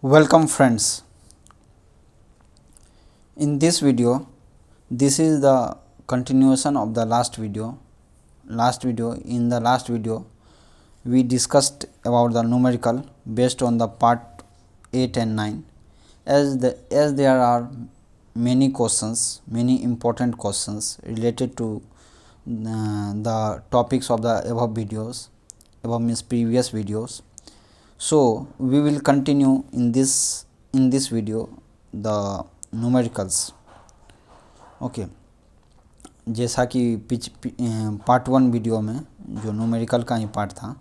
Welcome friends. In this video, this is the continuation of the last video. In the last video, we discussed about the numerical based on the part 8 and 9. As there are many questions, many important questions related to the topics of the above means previous videos. So we will continue in this video the numericals okay जैसा कि part 1 video में जो numerical का ही part था,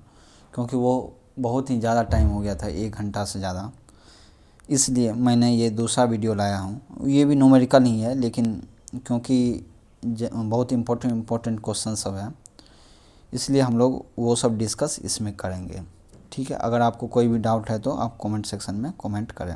क्योंकि वो बहुत ही ज़्यादा टाइम हो गया था, 1 घंटा से ज़्यादा, इसलिए मैंने ये दूसरा वीडियो लाया हूँ। ये भी न्यूमेरिकल ही है, लेकिन क्योंकि बहुत इम्पोर्टेंट क्वेश्चन सब है, इसलिए हम लोग वो सब डिस्कस इसमें करेंगे। ठीक है, अगर आपको कोई भी डाउट है तो आप कमेंट सेक्शन में कमेंट करें।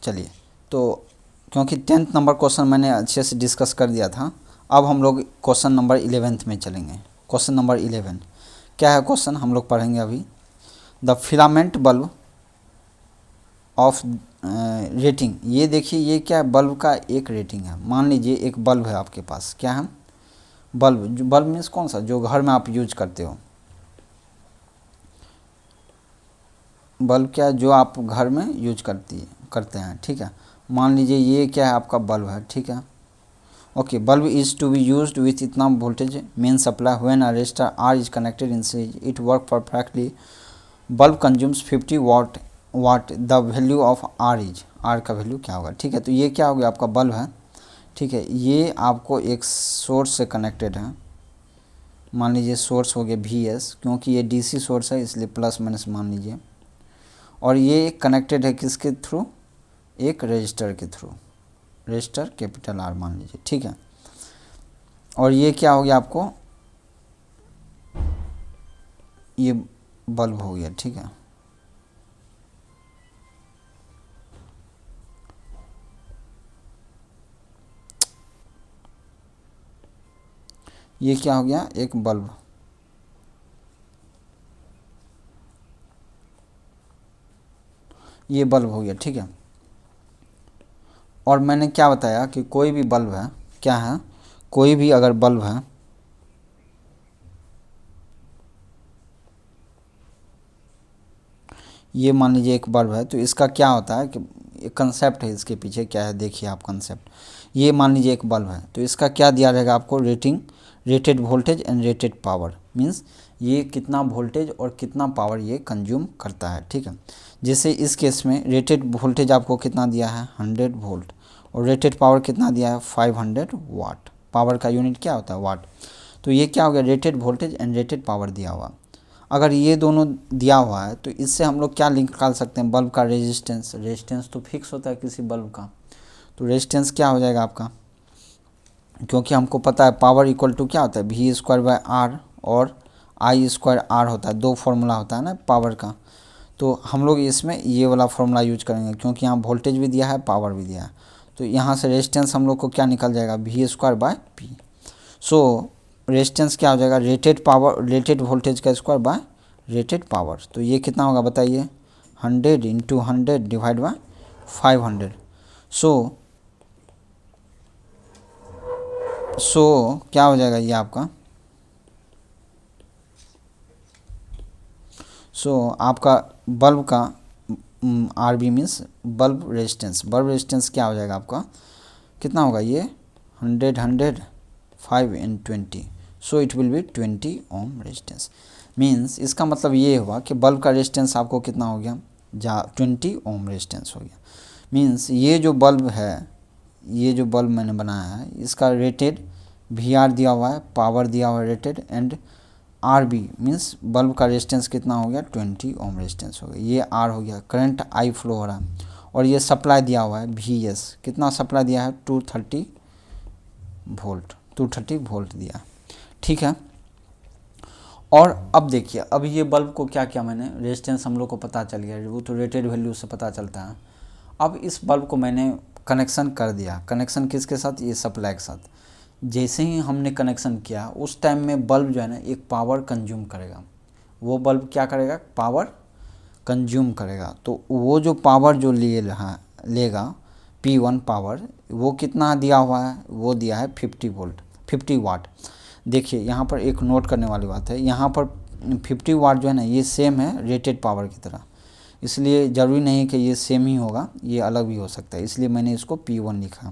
चलिए, तो क्योंकि 10th नंबर क्वेश्चन मैंने अच्छे से डिस्कस कर दिया था, अब हम लोग क्वेश्चन नंबर 11th में चलेंगे। क्वेश्चन नंबर 11 क्या है? क्वेश्चन हम लोग पढ़ेंगे अभी। The filament bulb of rating. ये देखिए, ये क्या है? बल्ब का एक रेटिंग है। मान लीजिए एक बल्ब है आपके पास। क्या है? बल्ब। बल्ब मीन्स कौन सा? जो घर में आप यूज करते हो। बल्ब क्या है? जो आप घर में यूज करते हैं। ठीक है, मान लीजिए ये क्या है? आपका बल्ब है। ठीक है, okay. Bulb is to be used with इतना voltage main supply when a resistor R is connected in series it work perfectly. Bulb consumes 50 watt the value of R is. R का value क्या होगा? ठीक है, तो ये क्या हो गया? आपका बल्ब है। ठीक है, ये आपको एक सोर्स से कनेक्टेड है। मान लीजिए सोर्स हो गया VS, क्योंकि ये DC सोर्स है इसलिए प्लस माइनस मान लीजिए। और ये कनेक्टेड है किसके थ्रू? एक रजिस्टर के थ्रू। रजिस्टर कैपिटल R मान लीजिए। ठीक है, और ये क्या हो गया? आपको ये बल्ब हो गया। ठीक है, ये क्या हो गया? एक बल्ब। ये बल्ब हो गया। ठीक है, और मैंने क्या बताया कि कोई भी बल्ब है, क्या है? कोई भी अगर बल्ब है, ये मान लीजिए एक बल्ब है, तो इसका क्या होता है कि एक कंसेप्ट है इसके पीछे। क्या है? देखिए आप कंसेप्ट। ये मान लीजिए एक बल्ब है, तो इसका क्या दिया रहेगा आपको? Rating, rated voltage and rated power. Means ये कितना वोल्टेज और कितना पावर ये कंज्यूम करता है। ठीक है, जैसे इस केस में रेटेड वोल्टेज आपको कितना दिया है? 100 वोल्ट। और रेटेड पावर कितना दिया है? 500 वाट। पावर का यूनिट क्या होता है? वाट। तो ये क्या हो गया? Rated voltage and rated power दिया हुआ। अगर ये दोनों दिया हुआ है, तो इससे हम लोग क्या लिंक निकाल सकते हैं? बल्ब का रेजिस्टेंस। रेजिस्टेंस तो फिक्स होता है किसी बल्ब का, तो रेजिस्टेंस क्या हो जाएगा आपका? क्योंकि हमको पता है पावर इक्वल टू क्या होता है? V²/R और I²R होता है। 2 फॉर्मूला होता है ना पावर का। तो हम लोग इसमें ये वाला फॉर्मूला यूज करेंगे, क्योंकि यहाँ वोल्टेज भी दिया है, पावर भी दिया है। तो यहाँ से रेजिस्टेंस हम लोग को क्या निकल जाएगा? V²/P। सो रेजिस्टेंस क्या हो जाएगा? रेटेड पावर, रेटेड वोल्टेज का स्क्वायर बाय रेटेड पावर। तो ये कितना होगा बताइए? 100 इंटू 100 डिवाइड बाय 500। सो क्या हो जाएगा ये आपका? आपका बल्ब का RB means bulb resistance. Bulb resistance क्या हो जाएगा आपका? कितना होगा ये? 100 100 5 and 20। So it will B 20 ohm resistance. Means इसका मतलब ये हुआ कि बल्ब का रेजिस्टेंस आपको कितना हो गया? 20 ओम रेजिस्टेंस हो गया। मीन्स ये जो बल्ब है, ये जो बल्ब मैंने बनाया है, इसका रेटेड VR दिया हुआ है, पावर दिया हुआ है rated, and RB means bulb का रेजिस्टेंस कितना हो गया? 20 ओम रेजिस्टेंस हो गया। ये R हो गया। करंट I फ्लो हो रहा है, और ये सप्लाई दिया हुआ है VS। कितना सप्लाई दिया है? 230 वोल्ट दिया। ठीक है, और अब देखिए, अब ये बल्ब को क्या किया मैंने? रेजिस्टेंस हम लोग को पता चल गया, वो तो रेटेड वैल्यू से पता चलता है। अब इस बल्ब को मैंने कनेक्शन कर दिया। कनेक्शन किसके साथ? ये सप्लाई के साथ। जैसे ही हमने कनेक्शन किया उस टाइम में बल्ब जो है ना एक पावर कंज्यूम करेगा, वो बल्ब क्या करेगा, पावर कंज्यूम करेगा। तो वो जो पावर जो लेगा P1 पावर, वो कितना दिया हुआ है, वो दिया है 50 वोल्ट 50 वाट। देखिए यहाँ पर एक नोट करने वाली बात है, यहाँ पर 50 वाट जो है ना ये सेम है रेटेड पावर की तरह, इसलिए ज़रूरी नहीं कि ये सेम ही होगा, ये अलग भी हो सकता है, इसलिए मैंने इसको P1 लिखा।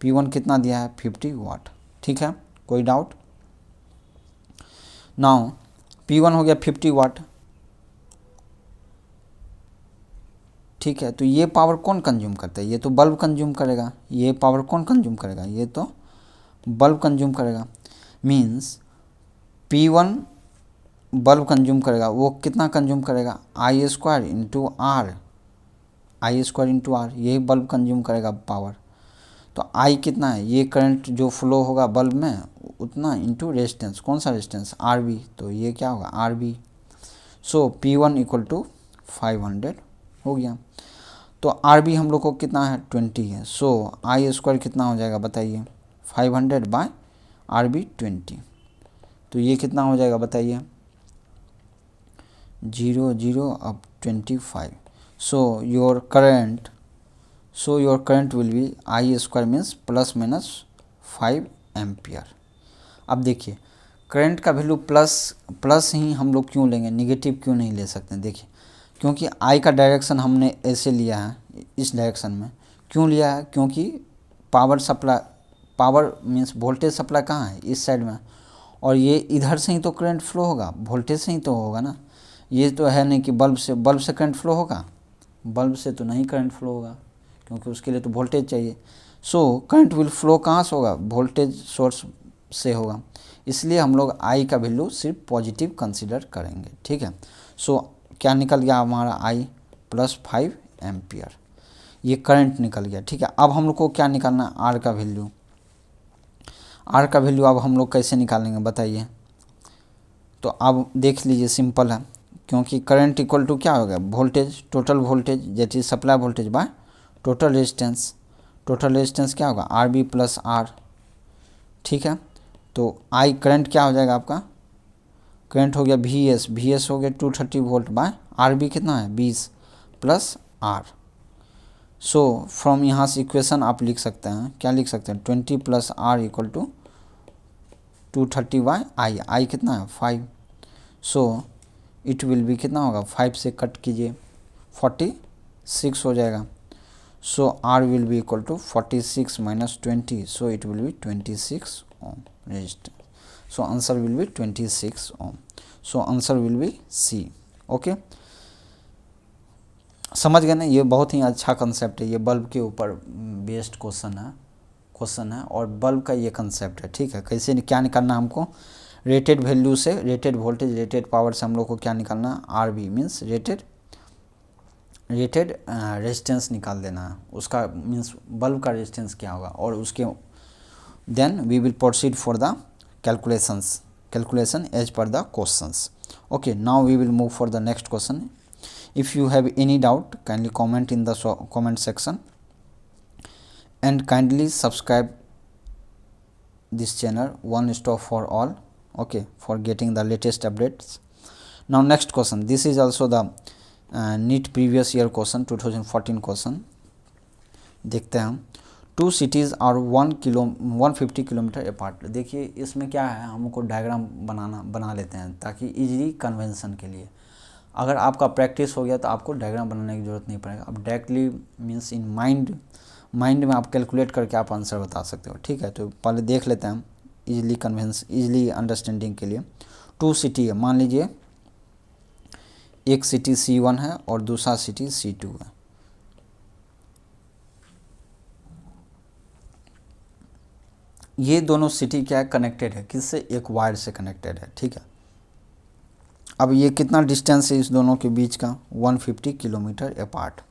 P1 कितना दिया है, 50 वाट। ठीक है, कोई डाउट? नाउ P1 हो गया 50 वाट। ठीक है, तो ये पावर कौन कंज्यूम करता है, ये तो बल्ब कंज्यूम करेगा। ये पावर कौन कंज्यूम करेगा, ये तो बल्ब कंज्यूम करेगा। मीन्स P1 बल्ब कंज्यूम करेगा, वो कितना कंज्यूम करेगा, I square into R, I square into R, यही बल्ब कंज्यूम करेगा पावर। तो I कितना है, ये करंट जो फ्लो होगा बल्ब में उतना इंटू रेजिस्टेंस, कौन सा रेजिस्टेंस, RB, तो ये क्या होगा RB। So P1 equal to 500 हो गया। तो RB हम लोग को कितना है, 20 है। सो I स्क्वायर कितना हो जाएगा बताइए, 500 बाय RB 20, तो ये कितना हो जाएगा बताइए, 0 0 अब 25। So your current will be I square means plus minus 5 ampere. अब देखिए करंट का वैल्यू प्लस ही हम लोग क्यों लेंगे, निगेटिव क्यों नहीं ले सकते, देखिए क्योंकि I का डायरेक्शन हमने ऐसे लिया है, इस डायरेक्शन में क्यों लिया है, क्योंकि पावर मीन्स वोल्टेज सप्लाई कहाँ है, इस साइड में, और ये इधर से ही तो करंट फ्लो होगा, वोल्टेज से ही तो होगा ना। ये तो है नहीं कि बल्ब से करंट फ्लो होगा, बल्ब से तो नहीं करंट फ्लो होगा, क्योंकि उसके लिए तो वोल्टेज चाहिए। सो करंट विल फ्लो कहाँ से होगा, वोल्टेज सोर्स से होगा, इसलिए हम लोग I का वैल्यू सिर्फ पॉजिटिव कंसीडर करेंगे। ठीक है, सो क्या निकल गया हमारा I प्लस 5 एम्पियर, ये करंट निकल गया। ठीक है, अब हम लोग को क्या निकालना है, R का वैल्यू। R का वैल्यू अब हम लोग कैसे निकालेंगे बताइए। तो अब देख लीजिए, सिंपल है, क्योंकि करंट इक्वल टू क्या हो गया, voltage, total voltage that is supply voltage bye total resistance. Total resistance क्या होगा, RB प्लस R। ठीक है, तो I करंट क्या हो जाएगा आपका, करंट हो गया VS हो गया 230 वोल्ट बाय RB कितना है 20 प्लस R। सो फ्रॉम यहाँ से इक्वेशन आप लिख सकते हैं, क्या लिख सकते हैं, 20 plus R equal to 230 by I कितना है 5। सो इट विल बी कितना होगा, 5 से कट कीजिए 46 हो जाएगा। So R will be equal to 46 minus 20, so it will be 26 ohm resistance. So answer will be 26 ohm. So answer will be C। Okay, समझ गए ना, ये बहुत ही अच्छा कंसेप्ट है, ये बल्ब के ऊपर बेस्ड क्वेश्चन है और बल्ब का ये कंसेप्ट है। ठीक है, कैसे क्या निकालना हमको, रेटेड वैल्यू से, रेटेड वोल्टेज रेटेड पावर से हम लोग को क्या निकालना है, RB मीन्स रेटेड रेजिस्टेंस निकाल देना है, उसका मीन्स बल्ब का रेजिस्टेंस क्या होगा, और उसके then we will proceed for the calculation as per the questions. Okay, now we will move for the next question. If you have any doubt, kindly comment in the comment section and kindly subscribe this channel, one stop for all, okay, for getting the latest updates. Now next question, this is also the NEET previous year question, 2014 question. देखते हैं हम, 2 cities are 150 kilometre apart. देखिए इसमें क्या है, हमको diagram बना लेते हैं ताकि इजीली कन्वेंशन के लिए, अगर आपका प्रैक्टिस हो गया तो आपको डायग्राम बनाने की ज़रूरत नहीं पड़ेगा। अब डायरेक्टली मीन्स इन माइंड में आप कैलकुलेट करके आप आंसर बता सकते हो। ठीक है, तो पहले देख लेते हैं हम इजीली अंडरस्टैंडिंग के लिए। 2 सिटी है, मान लीजिए एक सिटी C1 है और दूसरा सिटी C2 है। ये दोनों सिटी क्या है, कनेक्टेड है, किससे, एक वायर से कनेक्टेड है। ठीक है, अब ये कितना डिस्टेंस है इस दोनों के बीच का, 150 kilometre apart.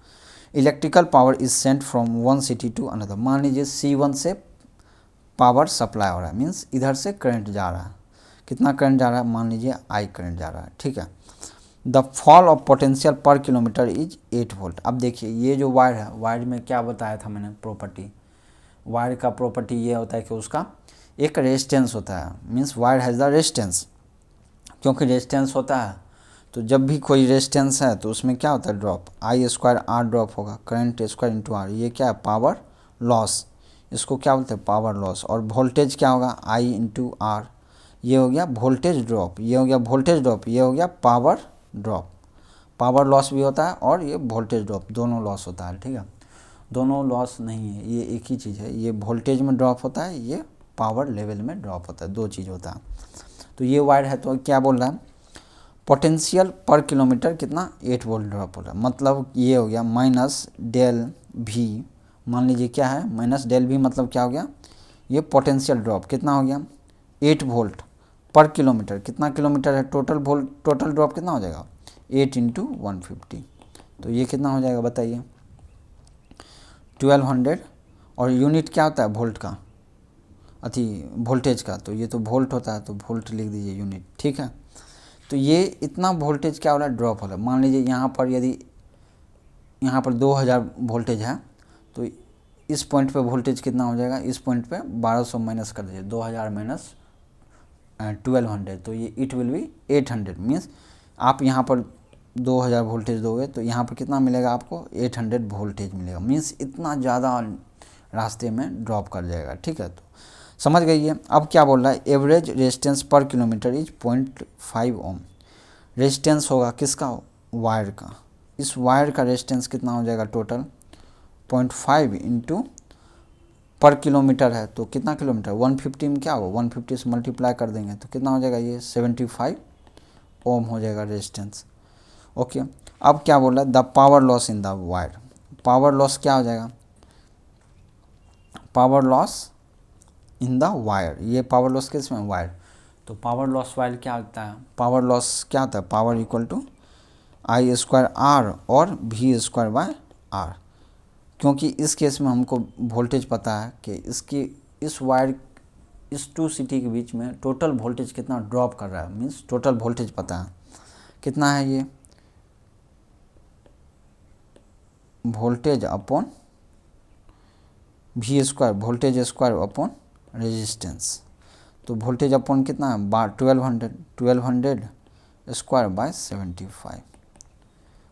Electrical power is sent from one city to another. मान लीजिए C1 से पावर सप्लाई हो रहा है, मीन्स इधर से करंट जा रहा है, कितना करंट जा रहा है, मान लीजिए I करंट जा रहा है। ठीक है, द फॉल ऑफ पोटेंशियल पर किलोमीटर इज 8 वोल्ट। अब देखिए ये जो वायर है, वायर में क्या बताया था मैंने प्रॉपर्टी, वायर का प्रॉपर्टी ये होता है कि उसका एक रेजिस्टेंस होता है, means wire has the resistance, क्योंकि रेजिस्टेंस होता है तो जब भी कोई रेजिस्टेंस है तो उसमें क्या होता है, drop, I square R drop होगा, करंट स्क्वायर इंटू आर, ये क्या है, पावर लॉस, इसको क्या बोलते हैं, पावर लॉस। और वोल्टेज क्या होगा, आई इंटू आर, ये हो गया वोल्टेज ड्रॉप, ये हो गया वोल्टेज ड्रॉप, ये हो गया पावर ड्रॉप। पावर लॉस भी होता है और ये वोल्टेज ड्रॉप, दोनों लॉस होता है, ठीक है, दोनों लॉस नहीं है, ये एक ही चीज़ है, ये वोल्टेज में ड्रॉप होता है, ये पावर लेवल में ड्रॉप होता है, दो चीज़ होता है। तो ये वायर है तो क्या बोल रहा है, पोटेंशियल पर किलोमीटर कितना, 8 वोल्ट ड्रॉप हो रहा है, मतलब ये हो गया माइनस डेल भी, मान लीजिए क्या है माइनस डेल भी, मतलब क्या हो गया, ये पोटेंशियल ड्रॉप कितना हो गया, 8 वोल्ट पर किलोमीटर, कितना किलोमीटर है, टोटल ड्रॉप कितना हो जाएगा, 8 इंटू 150, तो ये कितना हो जाएगा बताइए, 1200। और यूनिट क्या होता है, वोल्ट का, अथी वोल्टेज का, तो ये तो वोल्ट होता है, तो वोल्ट लिख दीजिए यूनिट, ठीक है। तो ये इतना वोल्टेज क्या हो रहा है, ड्रॉप हो रहा है। मान लीजिए यहाँ पर यदि यहाँ पर 2000 वोल्टेज है तो इस पॉइंट पे वोल्टेज कितना हो जाएगा, इस पॉइंट पे 1200 माइनस कर दीजिए, 2000 माइनस 1200, तो ये इट विल बी 800, मीन्स आप यहाँ पर 2000 वोल्टेज दोगे तो यहाँ पर कितना मिलेगा आपको, 800 वोल्टेज मिलेगा, मीन्स इतना ज़्यादा रास्ते में ड्रॉप कर जाएगा, ठीक है। तो समझ गई है। अब क्या बोल रहा है, एवरेज रेजिस्टेंस पर किलोमीटर इज 0.5 ओम। रेजिस्टेंस होगा किसका, वायर का, इस वायर का रेजिस्टेंस कितना हो जाएगा टोटल, 0.5 इंटू पर किलोमीटर है तो कितना किलोमीटर, 150 में क्या होगा, 150 से मल्टीप्लाई कर देंगे तो कितना हो जाएगा, ये 75 ओम हो जाएगा रेजिस्टेंस। ओके, अब क्या बोल रहा है, the power loss in the wire, power loss क्या हो जाएगा, power loss in the wire, ये पावर लॉस किस में, वायर, तो पावर लॉस वायर क्या होता है, पावर लॉस क्या होता है, power equal to I square R और वी स्क्वायर बाय आर, क्योंकि इस केस में हमको वोल्टेज पता है कि इसकी इस वायर इस 2 सिटी के बीच में टोटल वोल्टेज कितना ड्रॉप कर रहा है, मीन्स टोटल वोल्टेज पता है कितना है, ये voltage upon V square, voltage square upon resistance, तो वोल्टेज अपॉन कितना है, 1200 स्क्वायर बाय 75।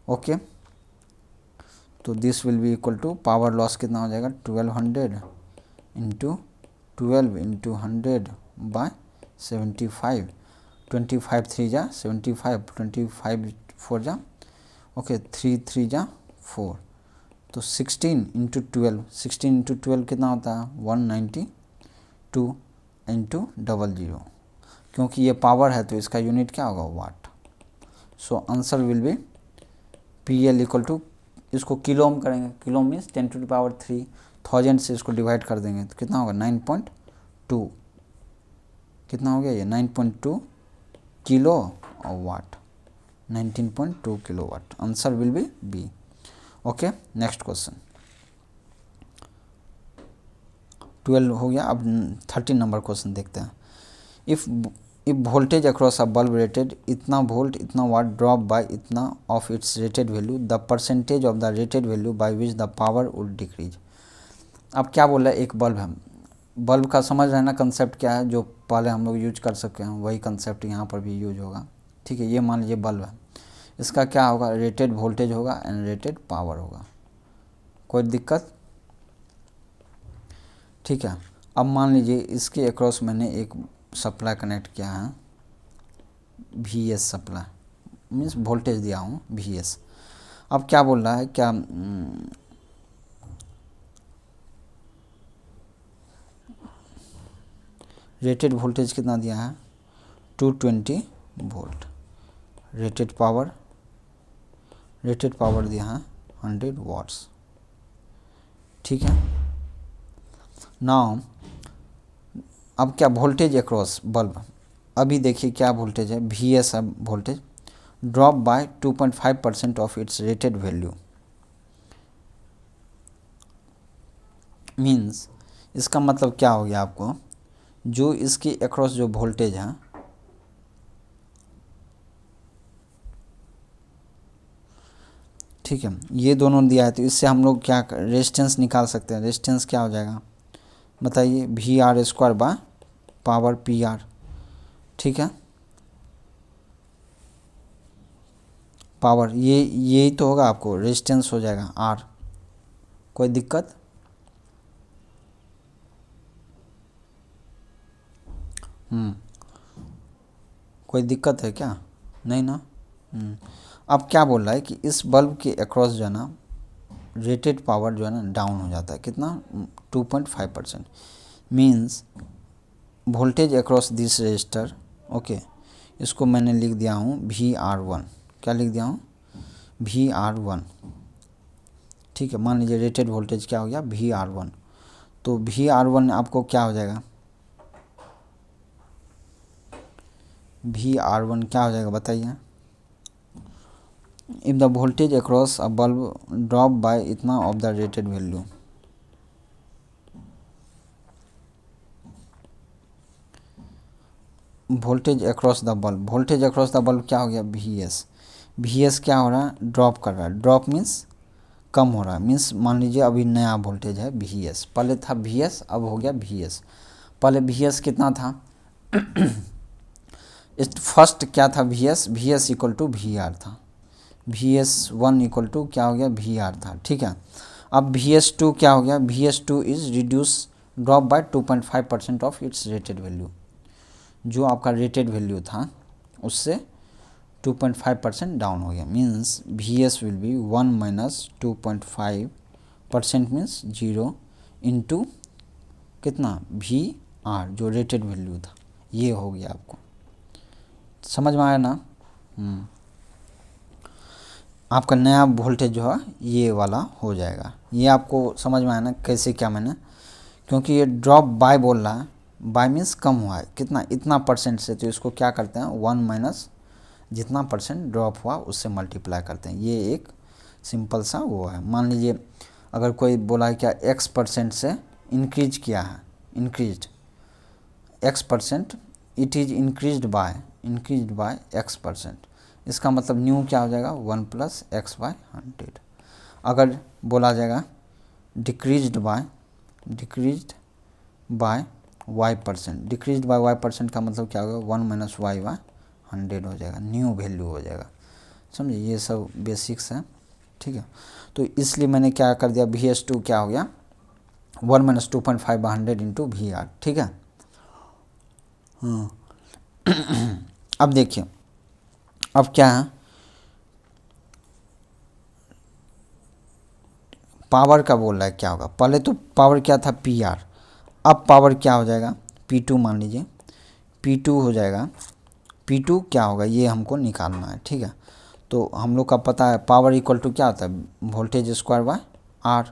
ओके, तो this will be equal to power loss कितना हो जाएगा, 1200 इंटू 12 इंटू 100 बाय 75, 25 3 जा 75, 25 4 जा ओके 3 3 जा 4, तो 16 इंटू 12, 16 इंटू 12 कितना होता है, 192 इंटू 00, क्योंकि ये पावर है तो इसका यूनिट क्या होगा, watt. So answer will be P L equal to, इसको किलो में करेंगे, किलो मीन्स 10⁻³ 1000 से इसको डिवाइड कर देंगे तो कितना होगा, 9.2, कितना हो गया ये 9.2 किलो और watt, 19.2 kilo watt, answer will be B. Okay, next question 12 हो गया। अब 13 नंबर क्वेश्चन देखते हैं। If voltage across a bulb rated इतना वोल्ट इतना वाट ड्रॉप बाय इतना of its rated value, the percentage of the rated value by which the power would decrease. अब क्या बोल रहा है, एक बल्ब है, बल्ब का समझ रहे हैं ना कंसेप्ट क्या है, जो पहले हम लोग यूज कर सके हैं वही कंसेप्ट यहाँ पर भी यूज होगा, ठीक है। ये मान लीजिए बल्ब है, इसका क्या होगा, रेटेड वोल्टेज होगा एंड रेटेड पावर होगा, कोई दिक्कत, ठीक है। अब मान लीजिए इसके अक्रॉस मैंने एक सप्लाई कनेक्ट किया है, V S supply means voltage दिया हूँ वी एस। अब क्या बोल रहा है, क्या रेटेड वोल्टेज कितना दिया है, 220 वोल्ट, रेटेड पावर दिया है 100 वाट्स, ठीक है। नाउ अब क्या वोल्टेज अक्रॉस बल्ब, अभी देखिए क्या वोल्टेज है, वी एस है voltage, drop by 2.5% of its rated value, means इसका मतलब क्या हो गया आपको, जो इसके अक्रॉस जो वोल्टेज है ठीक है, ये दोनों दिया है तो इससे हम लोग क्या रेजिस्टेंस निकाल सकते हैं, रेजिस्टेंस क्या हो जाएगा बताइए, V R square by power P R, ठीक है, पावर ये यही तो होगा, आपको रेजिस्टेंस हो जाएगा आर। कोई दिक्कत? कोई दिक्कत है क्या? नहीं ना। अब क्या बोल रहा है कि इस बल्ब के अक्रॉस जो है ना रेटेड पावर जो है ना डाउन हो जाता है, कितना? 2.5%। Means voltage across this register, okay, इसको मैंने लिख दिया हूँ VR1। क्या लिख दिया हूँ? VR1, ठीक है। मान लीजिए रेटेड वोल्टेज क्या हो गया? VR1। तो VR1 आपको क्या हो जाएगा? VR1 क्या हो जाएगा बताइए? If the voltage across a bulb drop by इतना of the rated value, voltage across the bulb, voltage across the bulb क्या हो गया? VS। VS क्या हो रहा है? ड्रॉप कर रहा है। ड्रॉप मीन्स कम हो रहा है। मीन्स मान लीजिए अभी नया वोल्टेज है VS, पहले था VS, अब हो गया VS। पहले VS कितना था? इस फर्स्ट क्या था? VS इक्वल टू VR था। VS1 इक्वल टू क्या हो गया? VR था, ठीक है। अब VS2 क्या हो गया? VS2 is reduce drop by 2.5% of its rated value. जो आपका रेटेड वैल्यू था उससे 2.5% डाउन हो गया। Means VS will be 1 minus 2.5% means 0 into कितना? VR जो रेटेड वैल्यू था, ये हो गया। आपको समझ में आया ना? आपका नया वोल्टेज जो है ये वाला हो जाएगा। ये आपको समझ में आया ना कैसे क्या मैंने? क्योंकि ये ड्रॉप बाय बोल रहा है, बाय मीन्स कम हुआ है, कितना? इतना परसेंट से। तो इसको क्या करते हैं? 1 माइनस जितना परसेंट ड्रॉप हुआ उससे मल्टीप्लाई करते हैं। ये एक सिंपल सा वो है। मान लीजिए अगर कोई बोला है क्या X% से इंक्रीज किया है, increase X%, it is increase by X%, इसका मतलब न्यू क्या हो जाएगा? 1 प्लस X/100। अगर बोला जाएगा decreased bye Y%, decreased bye Y% का मतलब क्या होगा? 1 माइनस Y/100 हो जाएगा, न्यू वैल्यू हो जाएगा। समझे? ये सब बेसिक्स है, ठीक है। तो इसलिए मैंने क्या कर दिया? VS2 क्या हो गया? 1 माइनस 2.5/100 इंटू VR, ठीक है। अब देखिए अब क्या है? पावर का बोल रहा है क्या होगा? पहले तो पावर क्या था? PR। अब पावर क्या हो जाएगा? P2 मान लीजिए, P2 हो जाएगा। P2 क्या होगा ये हमको निकालना है, ठीक है। तो हम लोग का पता है पावर इक्वल टू क्या होता है? वोल्टेज स्क्वायर बाय R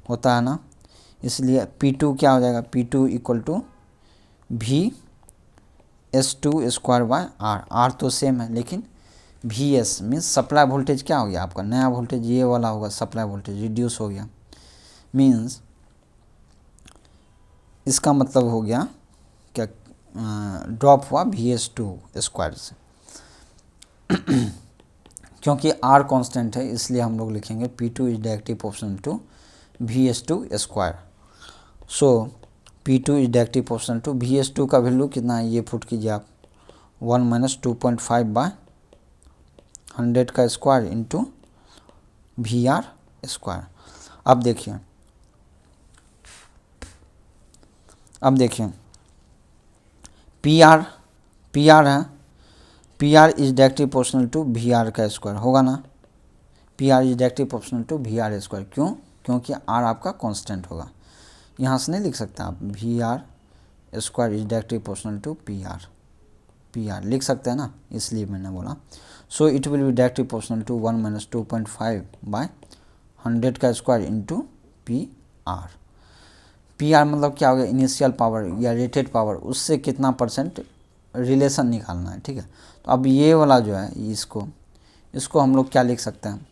होता है ना। इसलिए P2 क्या हो जाएगा? P2 equal to VS2 square by R तो सेम है, लेकिन VS मीन्स सप्लाई वोल्टेज क्या हो गया? आपका नया वोल्टेज ये वाला होगा, सप्लाई वोल्टेज रिड्यूस हो गया। मीन्स इसका मतलब हो गया क्या? ड्रॉप हुआ VS2 स्क्वायर से। क्योंकि R कांस्टेंट है इसलिए हम लोग लिखेंगे P2 is directly proportional to VS2 square. So P2 is directly proportional to VS2 का वैल्यू कितना है? ये पुट कीजिए आप, 1 माइनस 2.5/100 का स्क्वायर इंटू VR स्क्वायर। अब देखिए PR है, PR is directly proportional to VR का स्क्वायर होगा ना। PR is directly proportional to VR square. क्यों? क्योंकि R आपका कांस्टेंट होगा। यहाँ से नहीं लिख सकते आप VR square is directly proportional to PR लिख सकते हैं ना, इसलिए मैंने बोला। So it will be directly proportional to 1 minus 2.5/100 का स्क्वायर इंटू PR। PR मतलब क्या हो गया? इनिशियल पावर या रेटेड पावर, उससे कितना परसेंट रिलेशन निकालना है, ठीक है। तो अब ये वाला जो है इसको हम लोग क्या लिख सकते हैं?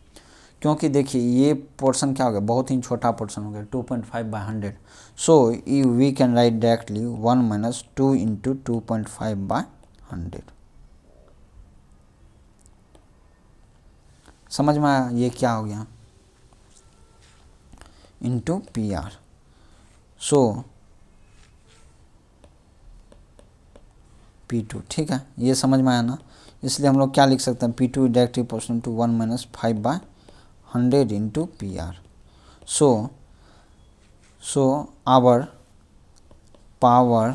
क्योंकि देखिए ये पोर्शन क्या हो गया? बहुत ही छोटा पोर्शन हो गया, 2.5/100। So we can write directly 1 minus 2 into 2.5/100। समझ में आया? ये क्या हो गया? Into PR। सो P2, ठीक है, ये समझ में आया ना। इसलिए हम लोग क्या लिख सकते हैं, P2 directly proportional to 1 minus 5/100 into PR। So our power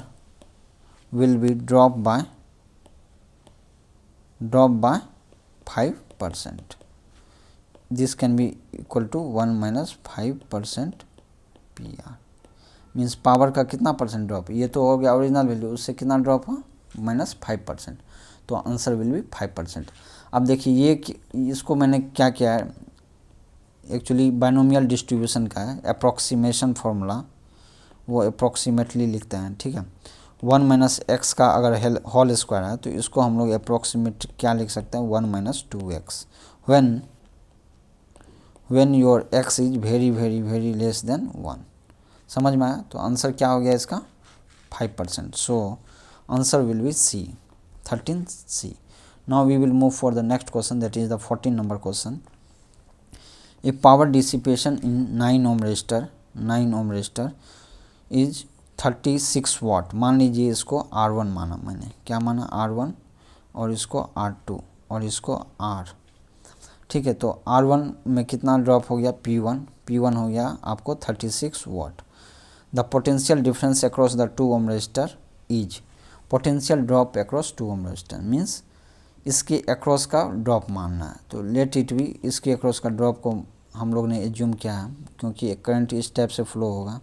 will be dropped by 5%. This can be equal to 1 minus 5% PR। Means power का कितना परसेंट ड्रॉप, ये तो हो गया ओरिजिनल वैल्यू, उससे कितना ड्रॉप हो, -5%। तो आंसर विल बी 5%। अब देखिए ये इसको मैंने क्या किया है, एक्चुअली बाइनोमियल डिस्ट्रीब्यूशन का है, अप्रॉक्सीमेशन फार्मूला, वो अप्रॉक्सीमेटली लिखते हैं, ठीक है। 1 माइनस एक्स का अगर होल स्क्वायर है तो इसको हम लोग अप्रॉक्सीमेट क्या लिख सकते हैं, 1 minus 2x when your x is very very very less than 1। समझ में आया। तो आंसर क्या हो गया इसका, 5%। So answer will be C, 13C। Now we will move for the next question, that is the 14 number question. A power dissipation in 9 ohm resistor is 36 watt. मान लीजिए इसको R1 माना, मैंने क्या माना, R1, और इसको R2 और इसको R, ठीक है। तो R1 में कितना ड्रॉप हो गया, P1 हो गया आपको 36 watt. The potential difference across the 2 ohm resistor is, potential drop across 2 ohm resistor means इसके अक्रॉस का ड्रॉप मानना है। तो लेट इट भी, इसके अक्रॉस का ड्रॉप को हम लोग ने एज्यूम किया है, क्योंकि करंट इस टाइप से फ्लो होगा,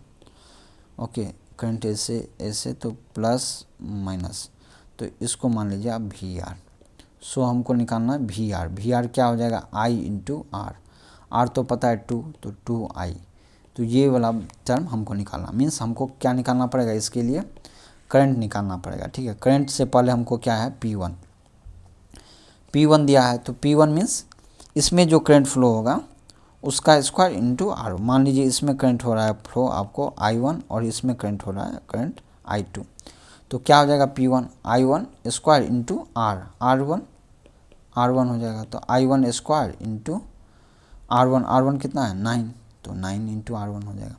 ओके, करंट ऐसे तो प्लस माइनस, तो इसको मान लीजिए आप VR। सो हमको निकालना है VR क्या हो जाएगा, I इंटू R तो पता है 2, तो 2I। तो ये वाला टर्म हमको निकालना, मीन्स हमको क्या निकालना पड़ेगा, इसके लिए करंट निकालना पड़ेगा, ठीक है। करंट से पहले हमको क्या है, P1 दिया है, तो P1 मीन्स इसमें जो करंट फ्लो होगा उसका स्क्वायर इंटू R। मान लीजिए इसमें करंट हो रहा है फ्लो आपको I1 और इसमें करंट हो रहा है करंट I2, तो क्या हो जाएगा, P1 I1 square into R1 हो जाएगा। तो I1 स्क्वायर इंटू R1 कितना है, 9, तो 9 इंटू R1 हो जाएगा।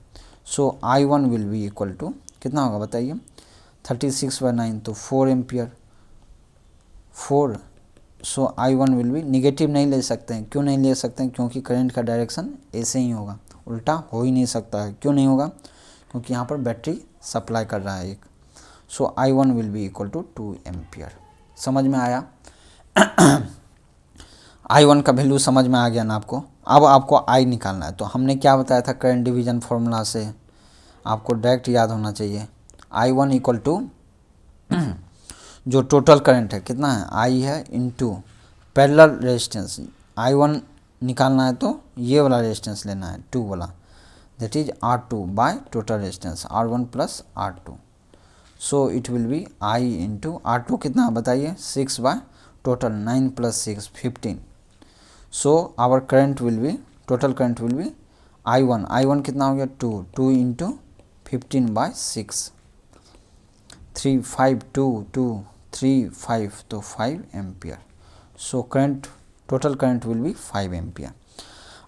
So I1 will be equal to कितना होगा बताइए, 36/9, तो 4 ampere 4। So I1 will be, negative नहीं ले सकते हैं, क्यों नहीं ले सकते हैं, क्योंकि करंट का डायरेक्शन ऐसे ही होगा, उल्टा हो ही नहीं सकता है। क्यों नहीं होगा, क्योंकि यहाँ पर बैटरी सप्लाई कर रहा है एक। So I1 will be equal to 2 ampere. समझ में आया। I1 का वैल्यू समझ में आ गया ना आपको। अब आपको I निकालना है, तो हमने क्या बताया था, करंट डिवीजन फार्मूला से आपको डायरेक्ट याद होना चाहिए। I1 इक्वल टू जो टोटल करंट है कितना है, I है इंटू पैरेलल रेजिस्टेंस। I1 निकालना है तो ये वाला रेजिस्टेंस लेना है 2 वाला, that is R2 by total resistance R1 plus R2। So it will be I into R2 कितना बताइए, 6 by total 9 plus 6 15। So our current will be, total current will be I1 कितना हो गया, 2 इंटू 15 बाय 6, 3 5 2 2 3 5, तो 5 ampere. So current, total current will be 5 ampere.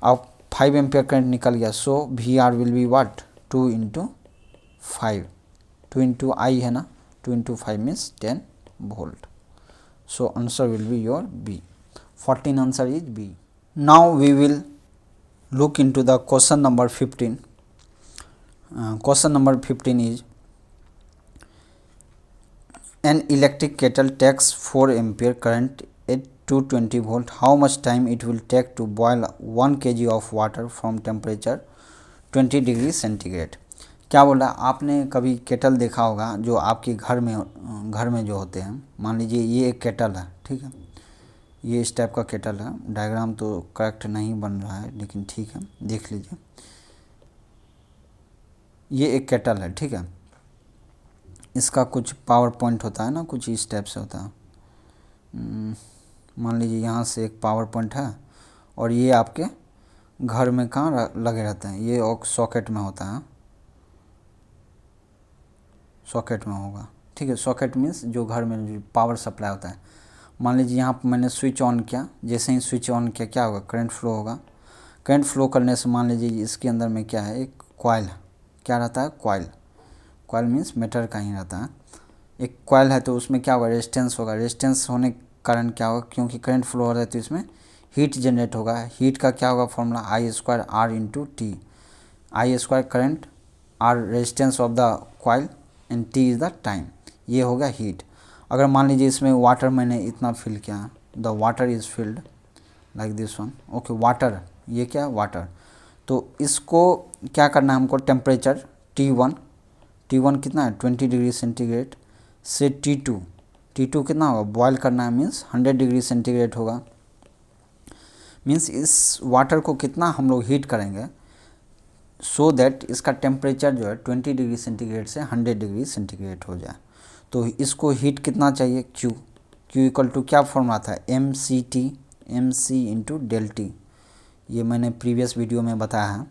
अब 5 ampere current निकल गया, so VR will be what, 2 into 5, 2 into I है ना, 2 into 5 means 10 volt. So answer will be your B, 14 answer is B। नाउ we विल look into the question number 15. Question number 15 is, an electric kettle takes 4 ampere current at 220 volt. How much time it will take to boil 1 kg of water from temperature 20 degree centigrade. क्या बोला, आपने कभी kettle देखा होगा जो आपके घर में जो होते हैं। मान लीजिए ये एक केटल है, ठीक है, ये इस टाइप का केटल है। डायग्राम तो करेक्ट नहीं बन रहा है, लेकिन ठीक है, देख लीजिए। ये एक केटल है, ठीक है, इसका कुछ पावर पॉइंट होता है ना, कुछ इस टाइप से होता है। मान लीजिए यहाँ से एक पावर पॉइंट है, और ये आपके घर में कहाँ लगे रहते हैं, ये सॉकेट में होता है, सॉकेट में होगा, ठीक है। सॉकेट मीन्स जो घर में जो पावर सप्लाई होता है। मान लीजिए यहाँ पर मैंने स्विच ऑन किया, जैसे ही स्विच ऑन किया क्या होगा, करंट फ्लो होगा। करंट फ्लो करने से मान लीजिए इसके अंदर में क्या है, एक कॉइल, क्या रहता है, कॉइल मीन्स मीटर का ही रहता है। एक कॉइल है तो उसमें क्या होगा, रेजिस्टेंस होगा। रेजिस्टेंस होने के कारण क्या होगा, क्योंकि करंट फ्लो हो रहा है तो इसमें हीट जनरेट होगा। हीट का क्या होगा formula, I square R into T. I square current, R resistance of the coil and T is the time. ये होगा हीट। अगर मान लीजिए इसमें वाटर मैंने इतना फिल किया, the water is filled like this one, okay water, ये क्या है वाटर। तो इसको क्या करना है हमको, टेम्परेचर T1, T1 कितना है 20 डिग्री सेंटीग्रेड से T2, T2 कितना होगा, बॉयल करना है, मीन्स 100 डिग्री सेंटीग्रेड होगा। मीन्स इस वाटर को कितना हम लोग हीट करेंगे सो दैट इसका टेम्परेचर जो है 20 डिग्री सेंटीग्रेड से 100 डिग्री सेंटीग्रेड हो जाए। तो इसको हीट कितना चाहिए, Q, Q इक्वल टू क्या फॉर्मूला था, MC इंटू डेल टी। ये मैंने प्रीवियस वीडियो में बताया है,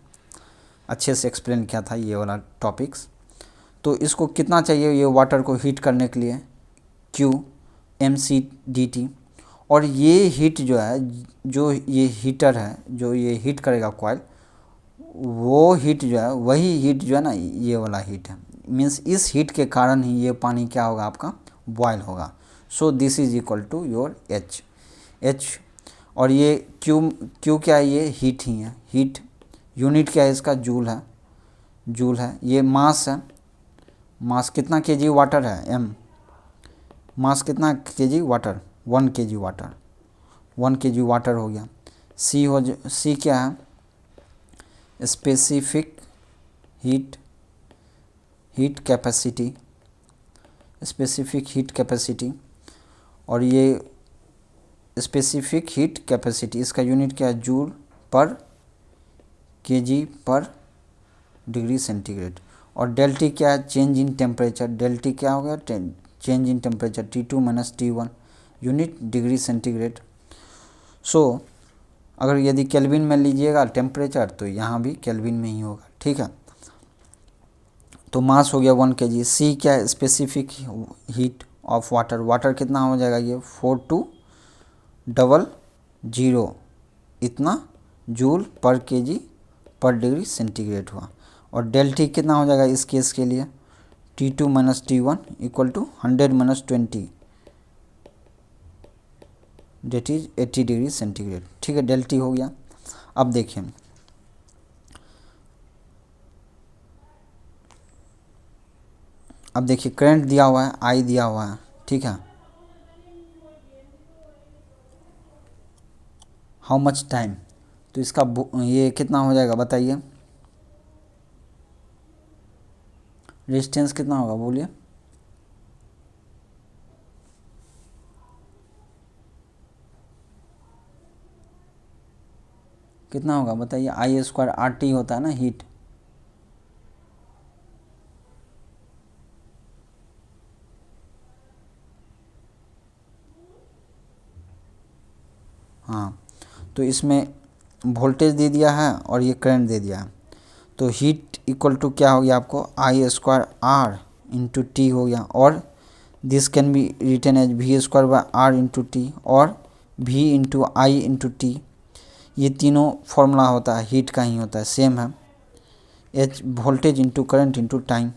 अच्छे से एक्सप्लेन किया था ये वाला टॉपिक्स। तो इसको कितना चाहिए ये वाटर को हीट करने के लिए, Q MC/dt। और ये हीट जो है, जो ये हीटर है जो ये हीट करेगा कॉइल, वो हीट जो है वही हीट जो है ना, ये वाला हीट है। मीन्स इस हीट के कारण ही ये पानी क्या होगा आपका, बॉयल होगा। So this is equal to your H। और ये Q क्या है, ये हीट ही है। हीट यूनिट क्या है इसका, जूल है, जूल है। ये मास है, मास कितना केजी वाटर है, M। मास कितना KG water, 1 kg water, 1 kg water हो गया। C क्या है, specific heat capacity, specific heat capacity. और ये स्पेसिफिक हीट कैपेसिटी इसका यूनिट क्या है, joule per KG per degree centigrade. और डेल टी क्या है, change in temperature. Del T क्या हो गया, change in temperature, T2 minus T1 unit degree centigrade. So अगर यदि केल्विन में लीजिएगा टेम्परेचर तो यहाँ भी केल्विन में ही होगा, ठीक है। तो मास हो गया 1 kg। C क्या है, specific heat of water. Water कितना हो जाएगा, ये 4200 इतना joule per KG per degree centigrade हुआ। और डेल टी कितना हो जाएगा इस केस के लिए, T2 minus T1 equal to 100 minus 20 that is 80 degree centigrade, ठीक है। डेल टी हो गया। अब देखिए, अब देखिए करंट दिया हुआ है, I दिया हुआ है, ठीक है। हाउ मच टाइम, तो इसका ये कितना हो जाएगा बताइए, रेजिस्टेंस कितना होगा बोलिए, कितना होगा बताइए। आई स्क्वायर आर टी होता है ना हीट, हाँ। तो इसमें वोल्टेज दे दिया है और ये करंट दे दिया है। तो हीट इक्वल टू क्या हो गया आपको, I square R into T हो गया। और this can be written as V square by R into T और V into I into T. ये तीनों फॉर्मूला होता है हीट का ही होता है, सेम है। H voltage into current into time.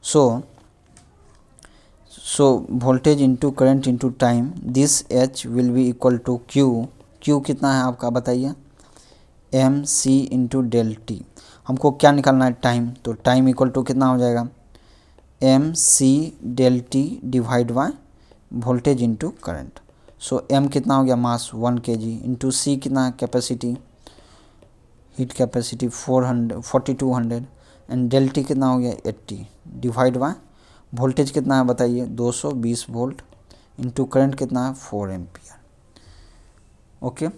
So voltage into current into time, this H will be equal to Q. Q कितना है आपका बताइए, M C into del T. हमको क्या निकालना है, टाइम। तो टाइम इक्वल टू कितना हो जाएगा, M C del T divide by voltage into current. So M कितना हो गया, मास 1 kg इंटू सी कितना है, capacity, heat capacity 4200 and del T कितना हो गया 80 डिवाइड बाय वोल्टेज कितना है बताइए 220 वोल्ट इंटू करंट कितना है 4 एम्पियर। ओके,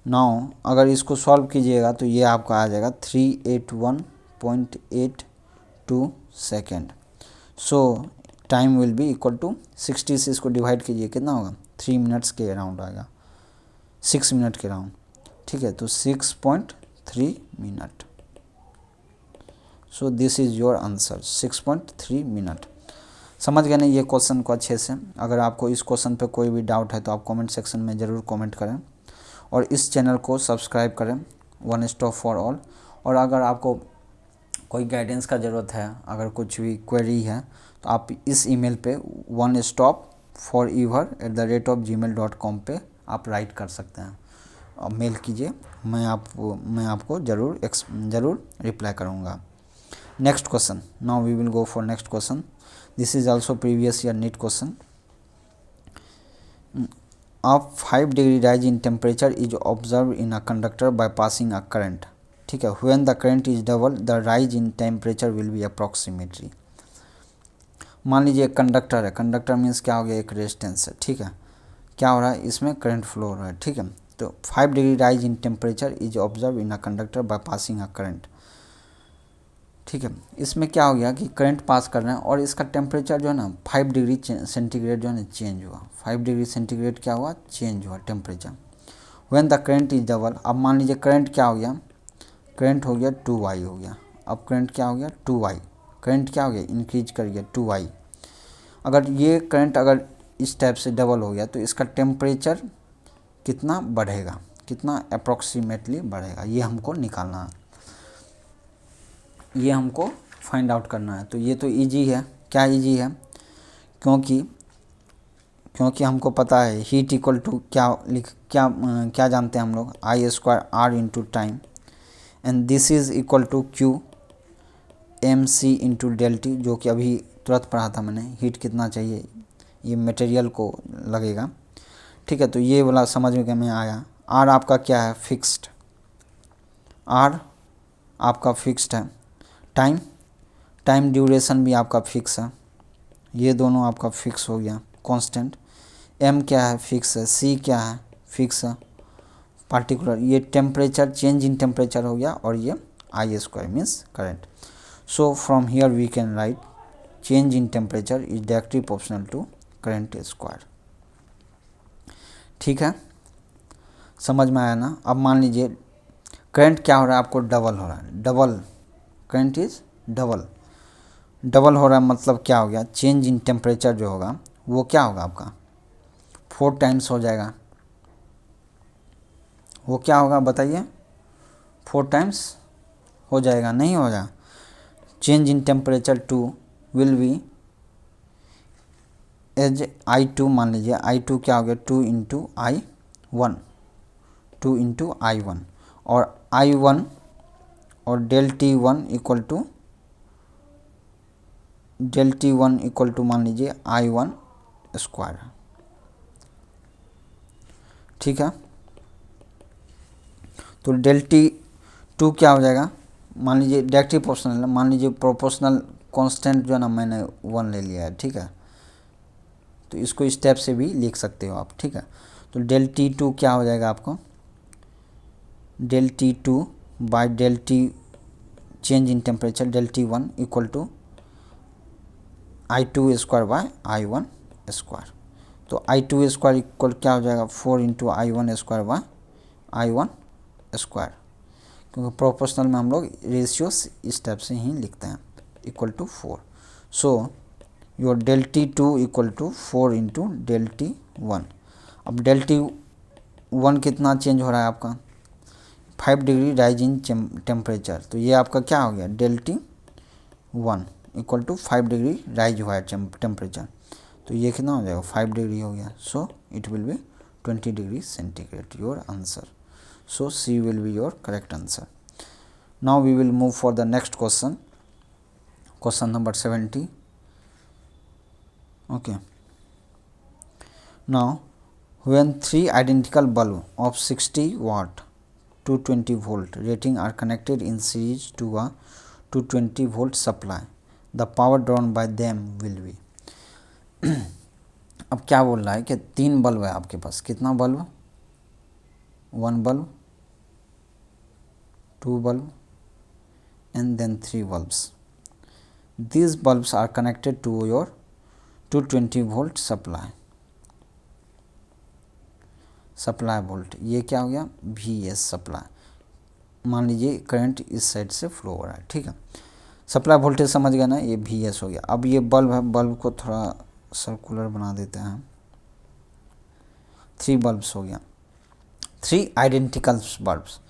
नाउ अगर इसको सॉल्व कीजिएगा तो ये आपका आ जाएगा 381.82 second. So time will be equal to 60 से इसको डिवाइड कीजिए कितना होगा, 3 मिनट्स के अराउंड आएगा, 6 मिनट के अराउंड, ठीक है। तो 6.3 minute. So this is your answer, 6.3 minute. समझ गए नहीं ये क्वेश्चन को अच्छे से। अगर आपको इस क्वेश्चन पे कोई भी डाउट है तो आप कमेंट सेक्शन में ज़रूर कमेंट करें और इस चैनल को सब्सक्राइब करें, वन स्टॉप फॉर ऑल। और अगर आपको कोई गाइडेंस का ज़रूरत है, अगर कुछ भी क्वेरी है तो आप इस ईमेल पे onestopforever@gmail.com पे आप राइट कर सकते हैं और मेल कीजिए, मैं आपको ज़रूर रिप्लाई करूँगा। Next question, now we will go for next question. This is also previous year NEET question. A 5-degree rise in temperature is observed in a conductor by passing a current। ठीक है, when the current is double the rise in temperature will be approximately। मान लीजिए एक conductor है, conductor means क्या हो गया, एक रेजिस्टेंस है। ठीक है, क्या हो रहा है, इसमें करंट फ्लो हो रहा है। ठीक है, तो 5 degree rise in temperature is observe in a conductor by passing a current. ठीक है, इसमें क्या हो गया कि करंट पास कर रहे हैं और इसका टेम्परेचर जो है ना 5 डिग्री सेंटीग्रेड जो है ना चेंज हुआ। 5 डिग्री सेंटीग्रेड क्या हुआ, चेंज हुआ temperature. When the current is double, अब मान लीजिए करंट क्या हो गया, करंट हो गया 2y हो गया। अब करंट क्या हो गया 2y, करंट क्या हो गया इंक्रीज कर गया 2y। अगर ये करंट अगर इस टाइप से डबल हो गया तो इसका टेम्परेचर कितना बढ़ेगा, कितना अप्रॉक्सीमेटली बढ़ेगा, ये हमको निकालना है, ये हमको फाइंड आउट करना है। तो ये तो इजी है। क्या इजी है, क्योंकि हमको पता है हीट इक्वल टू क्या जानते हैं हम लोग, I² into time and this is equal to Q mc into del T, जो कि अभी तुरंत पढ़ा था मैंने। हीट कितना चाहिए ये मटेरियल को लगेगा। ठीक है, तो ये वाला समझ में आया। R आपका क्या है, फिक्स्ड, R आपका फिक्स्ड है। टाइम ड्यूरेशन भी आपका फिक्स है, ये दोनों आपका फिक्स हो गया कांस्टेंट। M क्या है, फिक्स है। C क्या है, फिक्स है। पार्टिकुलर ये टेम्परेचर, चेंज इन टेम्परेचर हो गया, और ये I² means current. So from here we can write change in temperature is directly proportional to current square. ठीक है, समझ में आया ना। अब मान लीजिए करंट क्या हो रहा है, आपको डबल हो रहा है, डबल करंट इज डबल हो रहा है, मतलब क्या हो गया, चेंज इन टेम्परेचर जो होगा वो क्या होगा आपका 4 टाइम्स हो जाएगा। वो क्या होगा बताइए, 4 टाइम्स हो जाएगा, नहीं होगा। Change in temperature 2 will be as I2, मान लीजिए I2 क्या हो गया 2 इंटू I1, 2 इंटू I1, और I1 और डेल T1 इक्वल टू मान लीजिए I1²। ठीक है, तो डेल T2 क्या हो जाएगा, मान लीजिए डायरेक्टली प्रोपोर्शनल है, मान लीजिए प्रोपोर्शनल कांस्टेंट जो है ना मैंने 1 ले लिया है। ठीक है, तो इसको इस स्टेप से भी लिख सकते हो आप। ठीक है, तो डेल T2 क्या हो जाएगा आपको, del T2 by del T change in temperature del T1 equal to I2² by I1²। तो I2² इक्वल क्या हो जाएगा 4 इंटू I1² बाय I1², क्योंकि प्रोपोर्शनल में हम लोग रेशियो इस टाइप से ही लिखते हैं, equal to 4। So your del T2 equal to 4 into del T1। अब डेल T1 कितना चेंज हो रहा है आपका 5 डिग्री राइज इन टेम्परेचर, तो ये आपका क्या हो गया del T1 equal to 5 degree rise हुआ है टेम्परेचर, तो ये कितना हो जाएगा 5 डिग्री हो गया। सो it will B 20 degree centigrade your answer. So C will be your correct answer. Now we will move for the next question, question number 70. Okay. Now when 3 identical bulb of 60 watt 220 volt rating are connected in series to a 220 volt supply, the power drawn by them will be। अब क्या बोल रहा है कि 3 bulb है आपके पास, कितना bulb, 1 bulb, 2 bulb and then 3 bulbs. These bulbs are connected to your 220 volt supply volt। ये क्या हो गया VS सप्लाई, मान लीजिए करंट इस साइड से फ्लो हो रहा है। ठीक है, सप्लाई वोल्टेज समझ गया ना, ये VS हो गया। अब ये बल्ब है, बल्ब को थोड़ा सर्कुलर बना देते हैं। 3 बल्ब्स हो गया, 3 आइडेंटिकल बल्ब्स।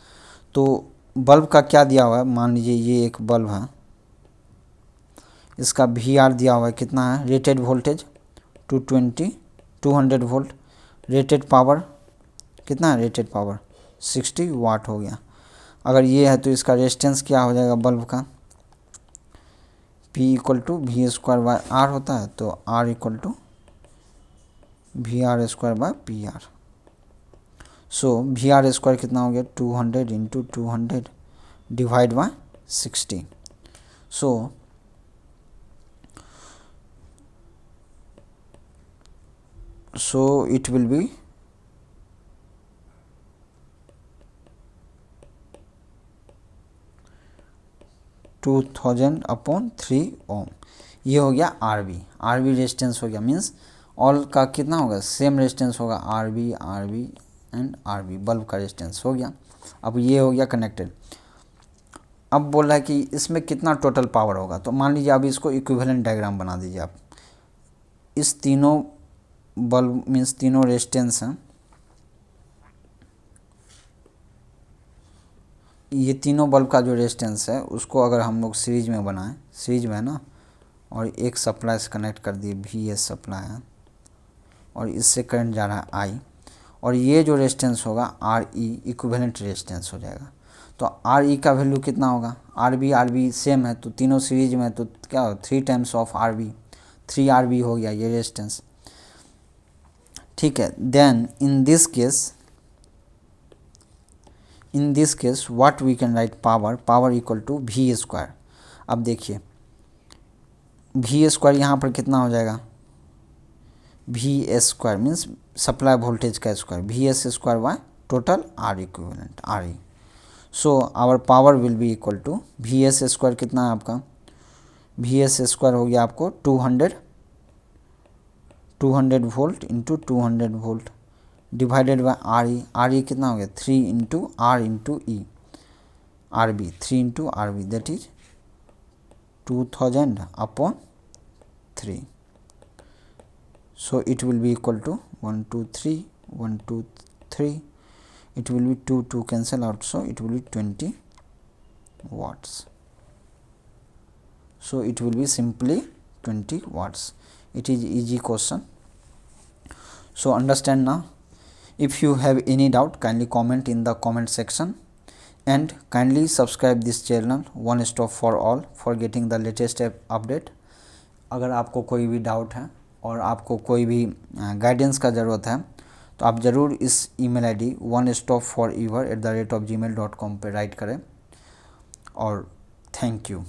तो बल्ब का क्या दिया हुआ है, मान लीजिए ये एक बल्ब है, इसका वी आर दिया हुआ है कितना है, rated voltage 200 volt, rated power कितना है, रेटेड पावर 60 वाट हो गया। अगर ये है तो इसका रेजिस्टेंस क्या हो जाएगा बल्ब का, P equal to V square by R होता है, तो R equal to V R square by P R. So V R square कितना हो गया, 200 into 200 divide by 60। So it will be 2000 upon 3 ohm. ये हो गया आरबी, आरबी रेजिस्टेंस हो गया, मीन्स ऑल का कितना होगा, सेम रेजिस्टेंस होगा, RB RB and RB, bulb का रेजिस्टेंस हो गया। अब ये हो गया कनेक्टेड। अब बोल रहा है कि इसमें कितना टोटल पावर होगा, तो मान लीजिए अब इसको इक्विवेलेंट डायग्राम बना दीजिए आप। इस तीनों बल्ब मीन्स तीनों रेजिस्टेंस हैं, ये तीनों बल्ब का जो रेजिस्टेंस है उसको अगर हम लोग सीरीज में बनाएं, सीरीज में है ना, और एक सप्लाई से कनेक्ट कर दिए, वी एस सप्लाई है, और इससे करंट जा रहा है आई, और ये जो रेजिस्टेंस होगा आर ई इक्विवेलेंट रेजिस्टेंस हो जाएगा। तो आर ई का वैल्यू कितना होगा, आर बी सेम है, तो तीनों सीरीज में, तो क्या हो 3 times of R B, 3 R B हो गया ये रेजिस्टेंस। ठीक है, then in this case what we can write, power equal to V square. अब देखिए वी स्क्वायर यहाँ पर कितना हो जाएगा, V S square means supply voltage का square, V S square by total R equivalent R E. So our power will be equal to V S square कितना है आपका, वी एस स्क्वायर हो गया आपको 200 volt into 200 volt divided by R E कितना हो गया 3 into R into E, R B 3 into R B that is 2000 upon 3। So it will be equal to 1 2 3 1 2 3, it will be 2 cancel out, so it will be 20 watts. So it will be simply 20 watts. It is easy question. So understand now. If you have any doubt, kindly comment in the comment section, and kindly subscribe this channel One Stop for All for getting the latest update. अगर आपको कोई भी doubt है और आपको कोई भी guidance का ज़रूरत है तो आप ज़रूर इस ईमेल आईडी onestopforever@gmail.com पे राइट करें। और थैंक यू।